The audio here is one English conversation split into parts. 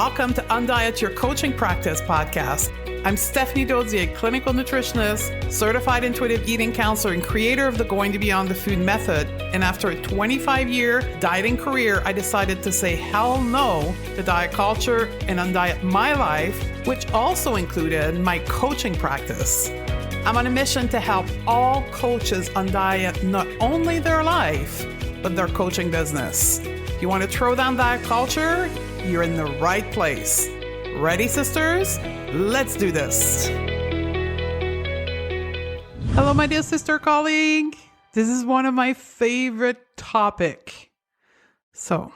Welcome to Undiet Your Coaching Practice podcast. I'm Stephanie Dozier, clinical nutritionist, certified intuitive eating counselor, and creator of the Going to Beyond the Food method. And after a 25-year dieting career, I decided to say hell no to diet culture and undiet my life, which also included my coaching practice. I'm on a mission to help all coaches undiet not only their life, but their coaching business. If you want to throw down diet culture, you're in the right place. Ready, sisters? Let's do this. Hello, my dear sister colleague. This is one of my favorite topics. So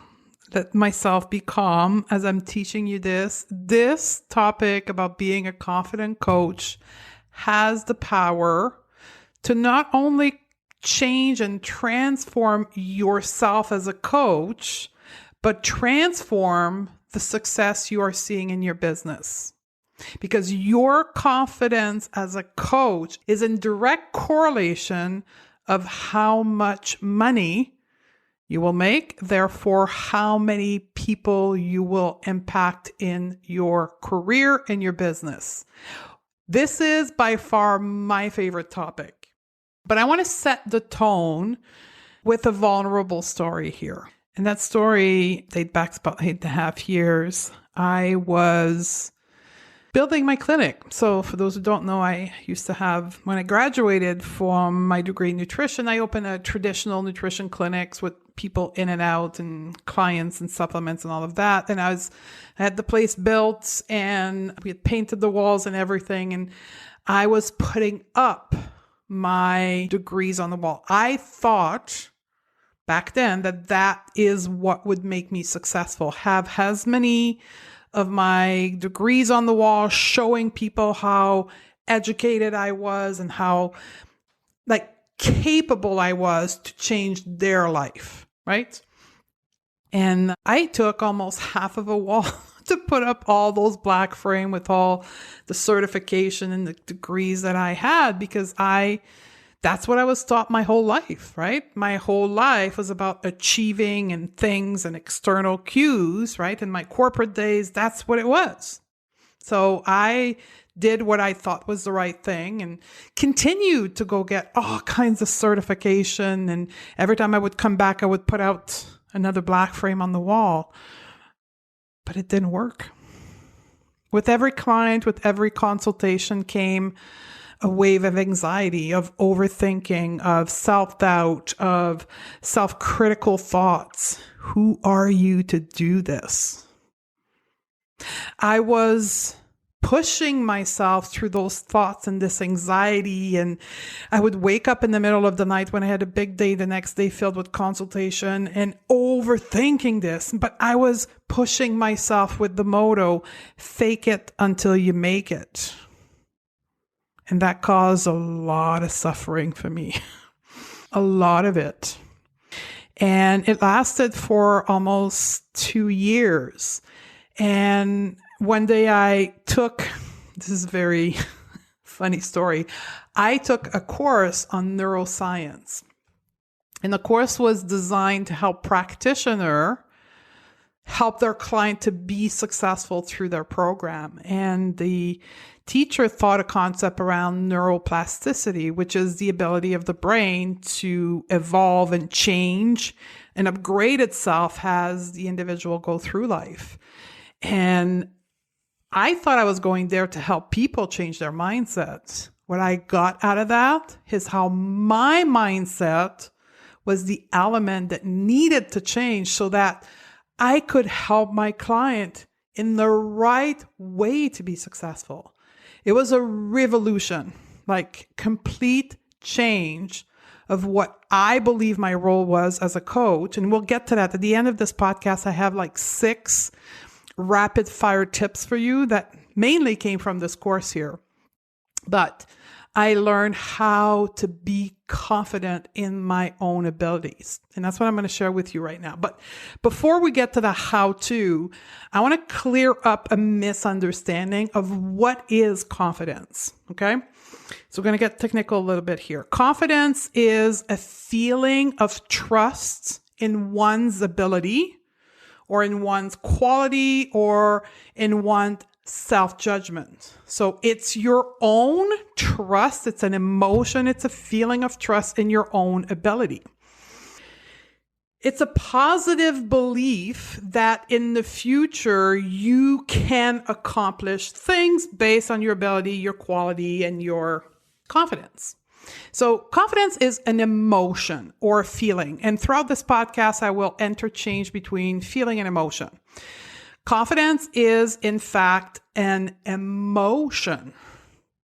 let myself be calm as I'm teaching you this. This topic about being a confident coach has the power to not only change and transform yourself as a coach, but transform the success you are seeing in your business. Because your confidence as a coach is in direct correlation of how much money you will make, therefore how many people you will impact in your career and your business. This is by far my favorite topic. But I want to set the tone with a vulnerable story here. And that story dates back about 8.5 years. I was building my clinic. So for those who don't know, I used to have, when I graduated from my degree in nutrition, I opened a traditional nutrition clinics with people in and out and clients and supplements and all of that. And I had the place built and we had painted the walls and everything. And I was putting up my degrees on the wall. I thought back then that is what would make me successful. Have as many of my degrees on the wall showing people how educated I was and how capable I was to change their life, right? And I took almost half of a wall to put up all those black frame with all the certification and the degrees that I had because that's what I was taught my whole life, right? My whole life was about achieving and things and external cues, right? In my corporate days, that's what it was. So I did what I thought was the right thing and continued to go get all kinds of certification. And every time I would come back, I would put out another black frame on the wall. But it didn't work. With every client, with every consultation came a wave of anxiety, of overthinking, of self-doubt, of self-critical thoughts. Who are you to do this? I was pushing myself through those thoughts and this anxiety, and I would wake up in the middle of the night when I had a big day the next day filled with consultation and overthinking this. But I was pushing myself with the motto, fake it until you make it. And that caused a lot of suffering for me, a lot of it. And it lasted for almost 2 years. And one day this is a very funny story, I took a course on neuroscience. And the course was designed to help practitioners help their client to be successful through their program. And the teacher thought a concept around neuroplasticity, which is the ability of the brain to evolve and change and upgrade itself as the individual go through life. And I thought I was going there to help people change their mindsets. What I got out of that is how my mindset was the element that needed to change so that I could help my client in the right way to be successful. It was a revolution, complete change of what I believe my role was as a coach. And we'll get to that. At the end of this podcast, I have 6 rapid fire tips for you that mainly came from this course here. But I learned how to be confident in my own abilities. And that's what I'm going to share with you right now. But before we get to the how-to, I want to clear up a misunderstanding of what is confidence. Okay? So we're going to get technical a little bit here. Confidence is a feeling of trust in one's ability or in one's quality or in one's self-judgment. So it's your own trust. It's an emotion. It's a feeling of trust in your own ability. It's a positive belief that in the future you can accomplish things based on your ability, your quality, and your confidence. So confidence is an emotion or a feeling. And throughout this podcast, I will interchange between feeling and emotion. Confidence is, in fact, an emotion.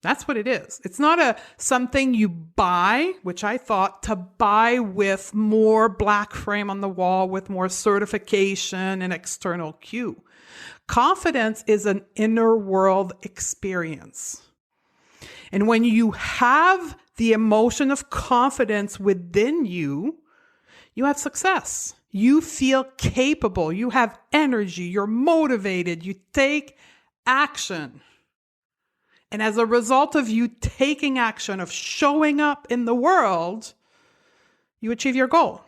That's what it is. It's not something you buy, which I thought to buy with more black frame on the wall, with more certification and external cue. Confidence is an inner world experience. And when you have the emotion of confidence within you, you have success. You feel capable. You have energy. You're motivated. You take action. And as a result of you taking action, of showing up in the world, you achieve your goal,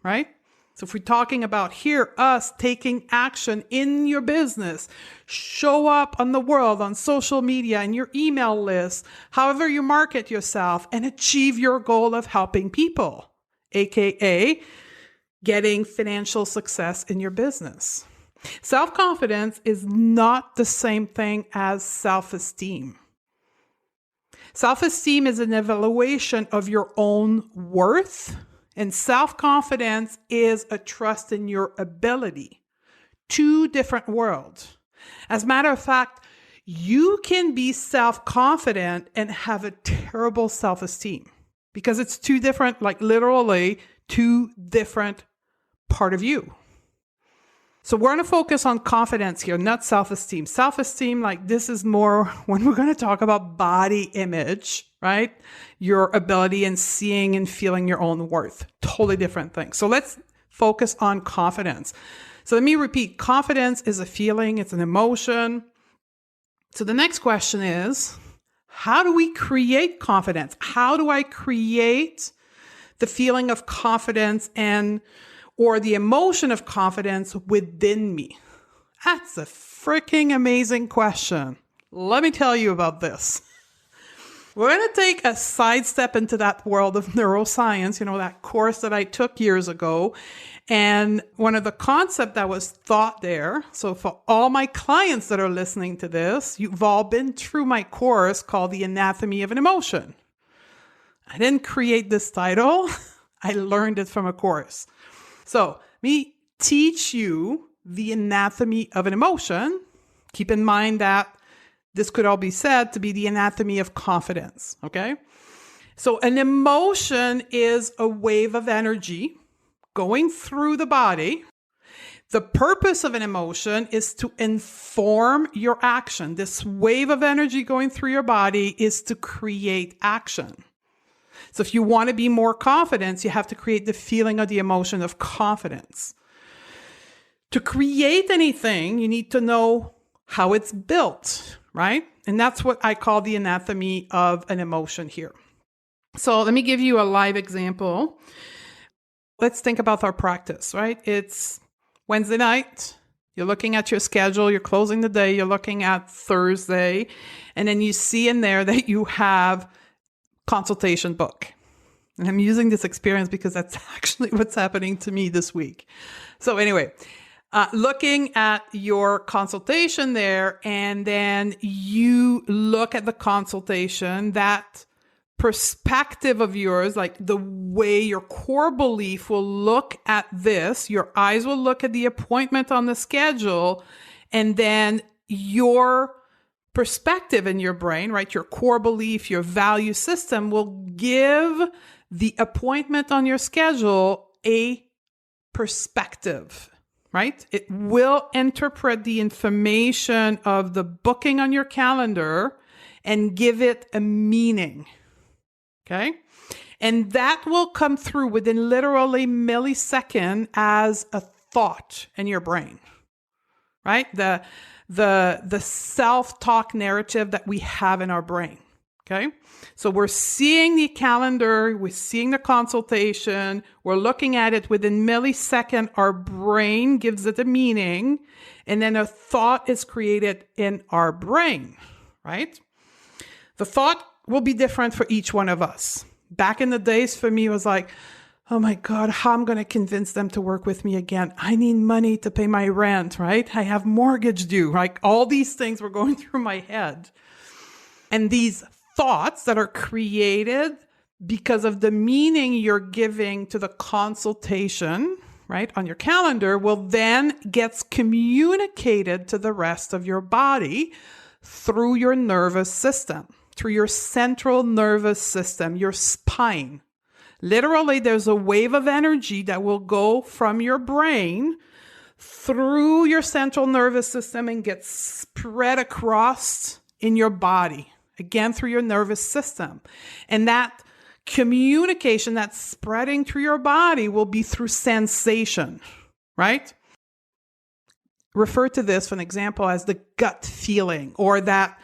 right? So if we're talking about here, us taking action in your business, show up on the world, on social media, in your email list, however you market yourself, and achieve your goal of helping people, aka getting financial success in your business. Self-confidence is not the same thing as self-esteem. Self-esteem is an evaluation of your own worth, and self-confidence is a trust in your ability. Two different worlds. As a matter of fact, you can be self-confident and have a terrible self-esteem because it's two different, like literally two different part of you. So we're going to focus on confidence here, not self-esteem. Self-esteem, like this is more when we're going to talk about body image, right? Your ability in seeing and feeling your own worth. Totally different thing. So let's focus on confidence. So let me repeat. Confidence is a feeling. It's an emotion. So the next question is, how do we create confidence? How do I create the feeling of confidence or the emotion of confidence within me? That's a freaking amazing question. Let me tell you about this. We're going to take a sidestep into that world of neuroscience, that course that I took years ago. And one of the concepts that was taught there, so for all my clients that are listening to this, you've all been through my course called The Anatomy of an Emotion. I didn't create this title. I learned it from a course. So let me teach you the anatomy of an emotion. Keep in mind that this could all be said to be the anatomy of confidence, okay? So an emotion is a wave of energy going through the body. The purpose of an emotion is to inform your action. This wave of energy going through your body is to create action. So if you want to be more confident, you have to create the feeling of the emotion of confidence. To create anything, you need to know how it's built, right? And that's what I call the anatomy of an emotion here. So let me give you a live example. Let's think about our practice, right? It's Wednesday night. You're looking at your schedule. You're closing the day. You're looking at Thursday. And then you see in there that you have consultation book. And I'm using this experience because that's actually what's happening to me this week. So anyway, looking at your consultation there, and then you look at the consultation, that perspective of yours, like the way your core belief will look at this, your eyes will look at the appointment on the schedule, and then your perspective in your brain, right? Your core belief, your value system will give the appointment on your schedule a perspective, right? It will interpret the information of the booking on your calendar and give it a meaning, okay? And that will come through within literally millisecond as a thought in your brain, right? The self-talk narrative that we have in our brain. Okay. So we're seeing the calendar, we're seeing the consultation, we're looking at it within millisecond. Our brain gives it a meaning, and then a thought is created in our brain, right? The thought will be different for each one of us. Back in the days for me, it was like, oh my God, how I'm going to convince them to work with me again. I need money to pay my rent, right? I have mortgage due. Like all these things were going through my head. And these thoughts that are created because of the meaning you're giving to the consultation, right, on your calendar will then gets communicated to the rest of your body through your nervous system, through your central nervous system, your spine. Literally, there's a wave of energy that will go from your brain through your central nervous system and get spread across in your body. Again, through your nervous system. And that communication that's spreading through your body will be through sensation, right? Refer to this for an example as the gut feeling, or that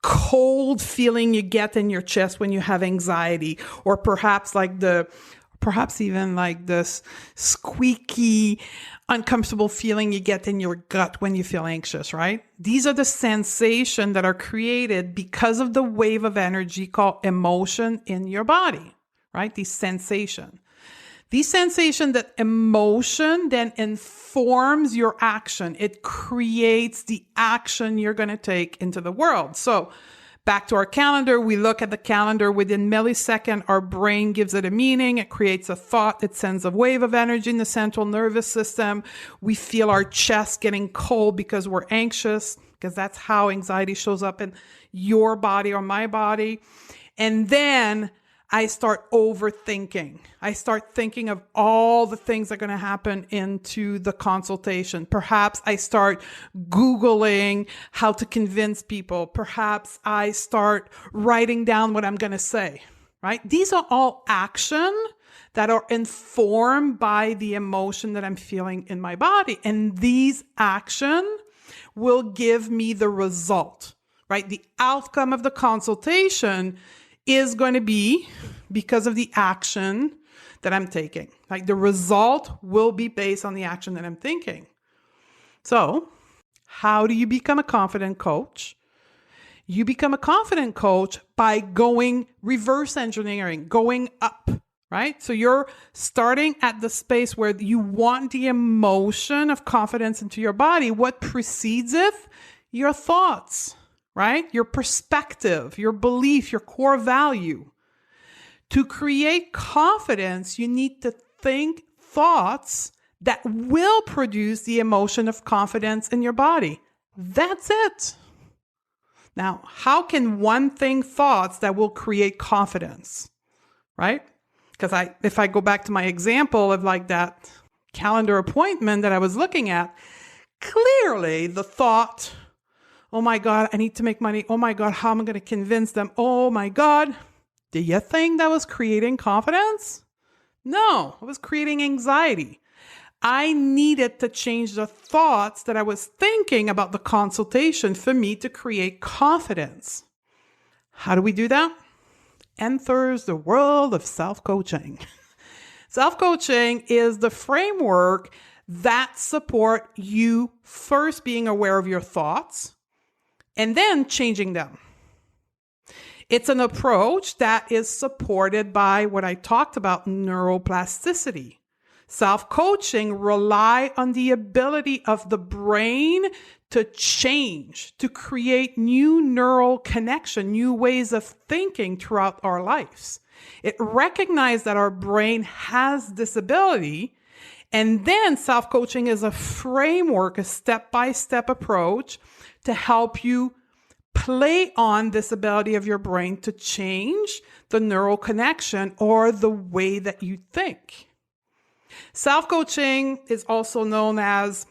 cold feeling you get in your chest when you have anxiety, or perhaps even like this squeaky, uncomfortable feeling you get in your gut when you feel anxious, right? These are the sensations that are created because of the wave of energy called emotion in your body, right? These sensations, that emotion then informs your action. It creates the action you're going to take into the world. So back to our calendar, we look at the calendar within millisecond. Our brain gives it a meaning. It creates a thought. It sends a wave of energy in the central nervous system. We feel our chest getting cold because we're anxious, because that's how anxiety shows up in your body or my body. And then I start overthinking. I start thinking of all the things that are going to happen into the consultation. Perhaps I start Googling how to convince people. Perhaps I start writing down what I'm going to say, right? These are all action that are informed by the emotion that I'm feeling in my body. And these action will give me the result, right? The outcome of the consultation is going to be because of the action that I'm taking. Like the result will be based on the action that I'm thinking. So, how do you become a confident coach? You become a confident coach by going reverse engineering, going up, right? So you're starting at the space where you want the emotion of confidence into your body. What precedes it? Your thoughts, right? Your perspective, your belief, your core value. To create confidence, you need to think thoughts that will produce the emotion of confidence in your body. That's it. Now, how can one think thoughts that will create confidence, right? Because if I go back to my example of like that calendar appointment that I was looking at, clearly the thought, oh my God, I need to make money. Oh my God, how am I going to convince them? Oh my God. Do you think that was creating confidence? No, it was creating anxiety. I needed to change the thoughts that I was thinking about the consultation for me to create confidence. How do we do that? Enters the world of self-coaching. Self-coaching is the framework that support you first being aware of your thoughts and then changing them. It's an approach that is supported by what I talked about, neuroplasticity. Self-coaching rely on the ability of the brain to change, to create new neural connection, new ways of thinking throughout our lives. It recognizes that our brain has this ability, and then self-coaching is a framework, a step-by-step approach to help you play on this ability of your brain to change the neural connection or the way that you think. Self-coaching is also known as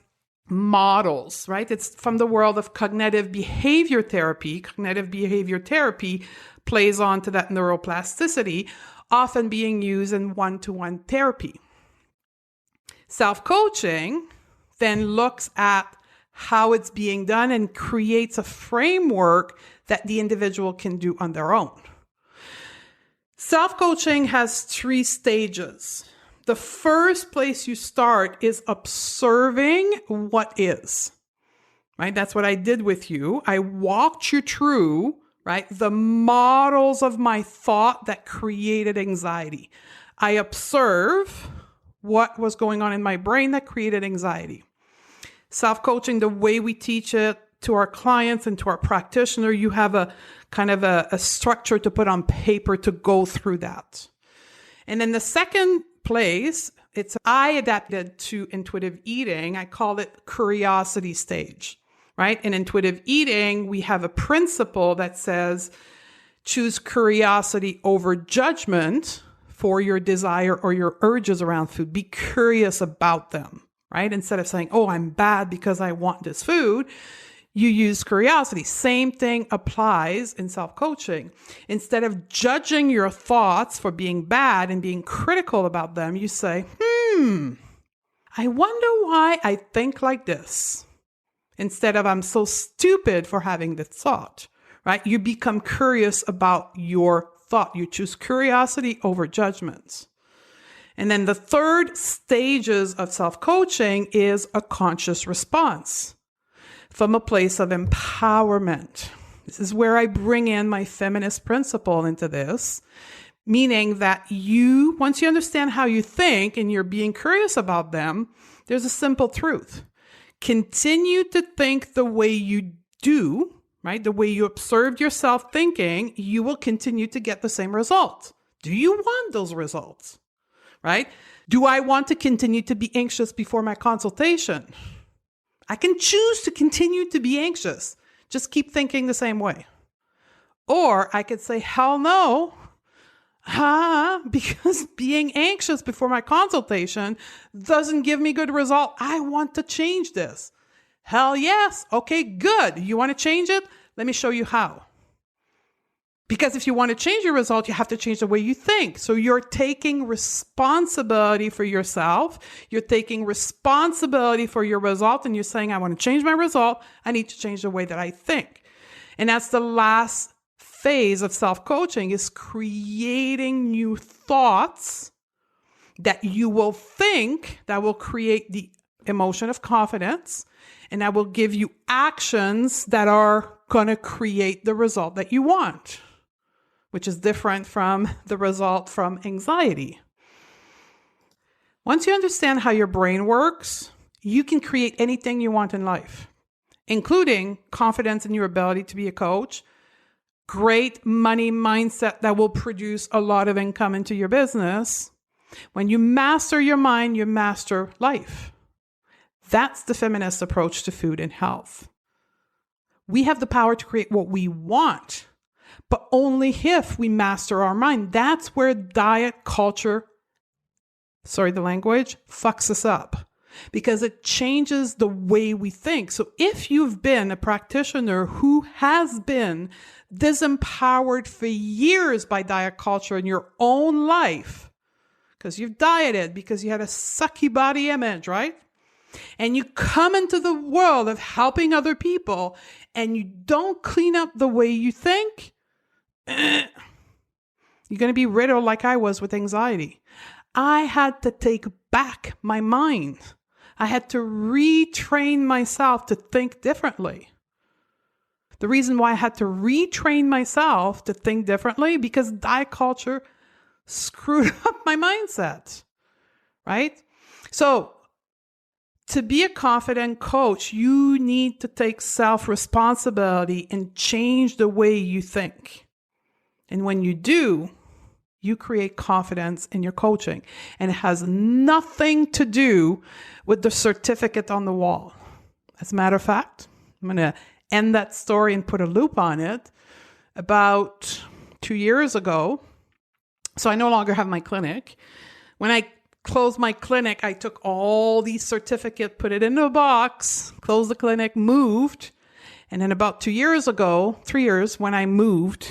models, right? It's from the world of cognitive behavior therapy. Cognitive behavior therapy plays on to that neuroplasticity, often being used in one-to-one therapy. Self-coaching then looks at how it's being done and creates a framework that the individual can do on their own. Self-coaching has 3 stages. The first place you start is observing what is, right? That's what I did with you. I walked you through, right, the models of my thought that created anxiety. I observe what was going on in my brain that created anxiety. Self-coaching, the way we teach it to our clients and to our practitioner, you have a kind of a structure to put on paper to go through that. And then the second place, I adapted to intuitive eating. I call it curiosity stage, right? In intuitive eating, we have a principle that says choose curiosity over judgment for your desire or your urges around food. Be curious about them, right? Instead of saying, oh, I'm bad because I want this food, you use curiosity. Same thing applies in self-coaching. Instead of judging your thoughts for being bad and being critical about them, you say, I wonder why I think like this. Instead of, I'm so stupid for having this thought, right? You become curious about your thought. You choose curiosity over judgment. And then the third stages of self-coaching is a conscious response from a place of empowerment. This is where I bring in my feminist principle into this, meaning that once you understand how you think and you're being curious about them, there's a simple truth. Continue to think the way you do, right? The way you observed yourself thinking, you will continue to get the same result. Do you want those results, right? Do I want to continue to be anxious before my consultation? I can choose to continue to be anxious. Just keep thinking the same way. Or I could say, hell no, because being anxious before my consultation doesn't give me good result. I want to change this. Hell yes. Okay, good. You want to change it? Let me show you how. Because if you want to change your result, you have to change the way you think. So you're taking responsibility for yourself. You're taking responsibility for your result. And you're saying, I want to change my result. I need to change the way that I think. And that's the last phase of self-coaching, is creating new thoughts that you will think that will create the emotion of confidence. And that will give you actions that are going to create the result that you want, which is different from the result from anxiety. Once you understand how your brain works, you can create anything you want in life, including confidence in your ability to be a coach, great money mindset that will produce a lot of income into your business. When you master your mind, you master life. That's the feminist approach to food and health. We have the power to create what we want, but only if we master our mind. That's where diet culture, sorry, the language, fucks us up, because it changes the way we think. So if you've been a practitioner who has been disempowered for years by diet culture in your own life, because you've dieted because you had a sucky body image, right? And you come into the world of helping other people and you don't clean up the way you think, you're going to be riddled like I was with anxiety. I had to take back my mind. I had to retrain myself to think differently. The reason why I had to retrain myself to think differently, because diet culture screwed up my mindset, right? So to be a confident coach, you need to take self-responsibility and change the way you think. And when you do, you create confidence in your coaching. And it has nothing to do with the certificate on the wall. As a matter of fact, I'm going to end that story and put a loop on it. About 2 years ago, so I no longer have my clinic. When I closed my clinic, I took all these certificates, put it in a box, closed the clinic, moved. And then about 3 years, when I moved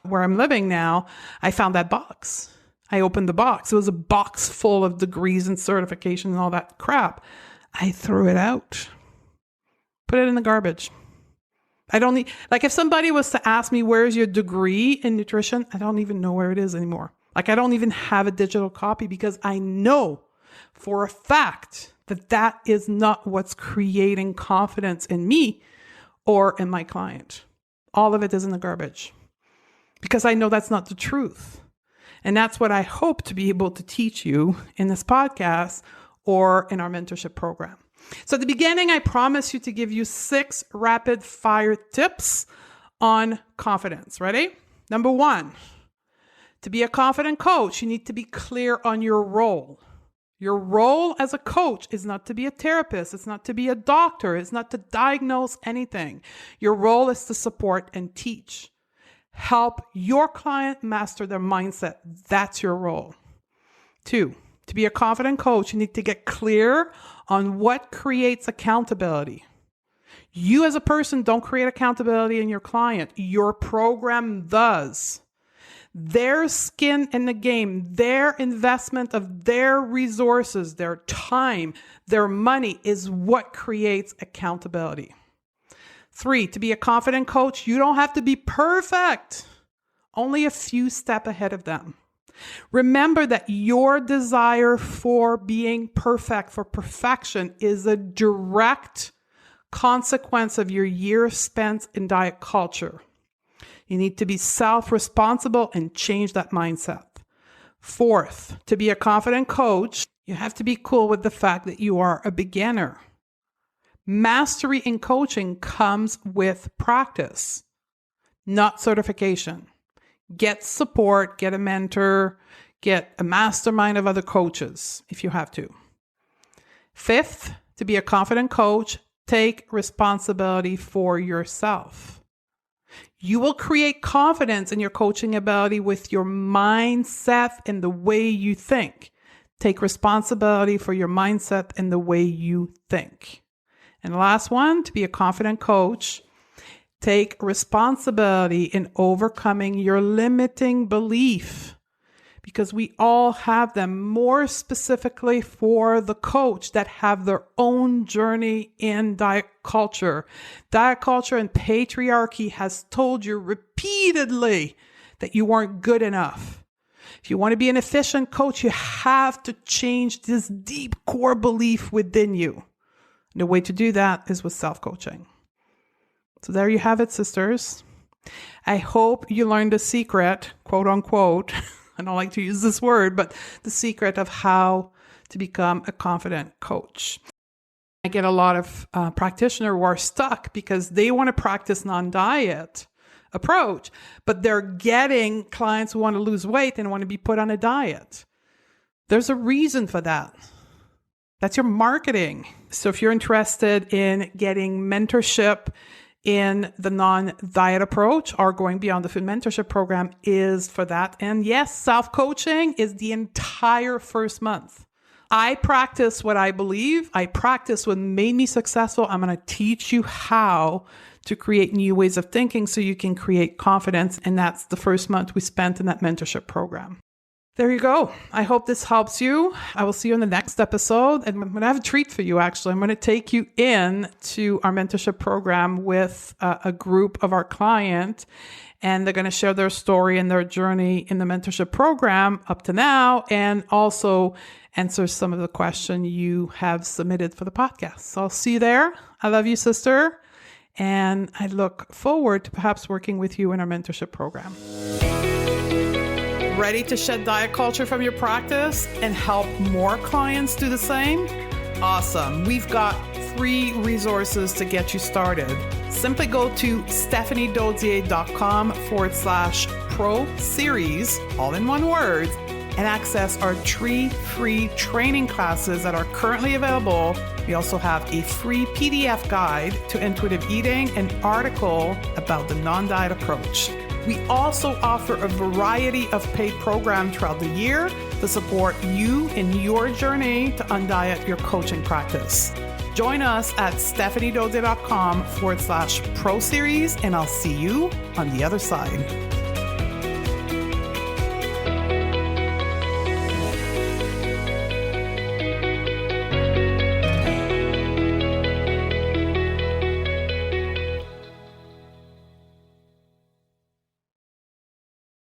where I'm living now, I found that box. I opened the box. It was a box full of degrees and certification and all that crap. I threw it out. Put it in the garbage. I don't need, like if somebody was to ask me, where's your degree in nutrition? I don't even know where it is anymore. Like I don't even have a digital copy because I know for a fact that that is not what's creating confidence in me or in my client. All of it is in the garbage because I know that's not the truth. And that's what I hope to be able to teach you in this podcast or in our mentorship program. So at the beginning, I promise you to give you 6 rapid fire tips on confidence. Ready? Number 1, to be a confident coach, you need to be clear on your role. Your role as a coach is not to be a therapist. It's not to be a doctor. It's not to diagnose anything. Your role is to support and teach. Help your client master their mindset. That's your role. 2, to be a confident coach, you need to get clear on what creates accountability. You as a person don't create accountability in your client. Your program does. Their skin in the game, their investment of their resources, their time, their money is what creates accountability. 3, to be a confident coach, you don't have to be perfect. Only a few steps ahead of them. Remember that your desire for being perfect, for perfection, is a direct consequence of your years spent in diet culture. You need to be self-responsible and change that mindset. 4th, to be a confident coach, you have to be cool with the fact that you are a beginner. Mastery in coaching comes with practice, not certification. Get support, get a mentor, get a mastermind of other coaches if you have to. 5th, to be a confident coach, take responsibility for yourself. You will create confidence in your coaching ability with your mindset and the way you think. Take responsibility for your mindset and the way you think. And the last one, to be a confident coach, take responsibility in overcoming your limiting belief, because we all have them, more specifically for the coach that have their own journey in diet culture. Diet culture and patriarchy has told you repeatedly that you weren't good enough. If you want to be an efficient coach, you have to change this deep core belief within you. And the way to do that is with self-coaching. So there you have it, sisters. I hope you learned the secret, quote unquote. I don't like to use this word, but the secret of how to become a confident coach. I get a lot of practitioners who are stuck because they want to practice non-diet approach, but they're getting clients who want to lose weight and want to be put on a diet. There's a reason for that. That's your marketing. So if you're interested in getting mentorship in the non-diet approach, or going beyond the food mentorship program is for that. And yes, self-coaching is the entire first month. I practice what I believe. I practice what made me successful. I'm going to teach you how to create new ways of thinking so you can create confidence. And that's the first month we spent in that mentorship program. There you go. I hope this helps you. I will see you in the next episode. And I'm going to have a treat for you, actually. I'm going to take you in to our mentorship program with a group of our client. And they're going to share their story and their journey in the mentorship program up to now, and also answer some of the questions you have submitted for the podcast. So I'll see you there. I love you, sister. And I look forward to perhaps working with you in our mentorship program. Ready to shed diet culture from your practice and help more clients do the same? Awesome. We've got 3 resources to get you started. Simply go to stephaniedodier.com/pro series, all in one word, and access our 3 free training classes that are currently available. We also have a free PDF guide to intuitive eating, an article about the non-diet approach. We also offer a variety of paid programs throughout the year to support you in your journey to undiet your coaching practice. Join us at stephaniedodier.com/pro series, and I'll see you on the other side.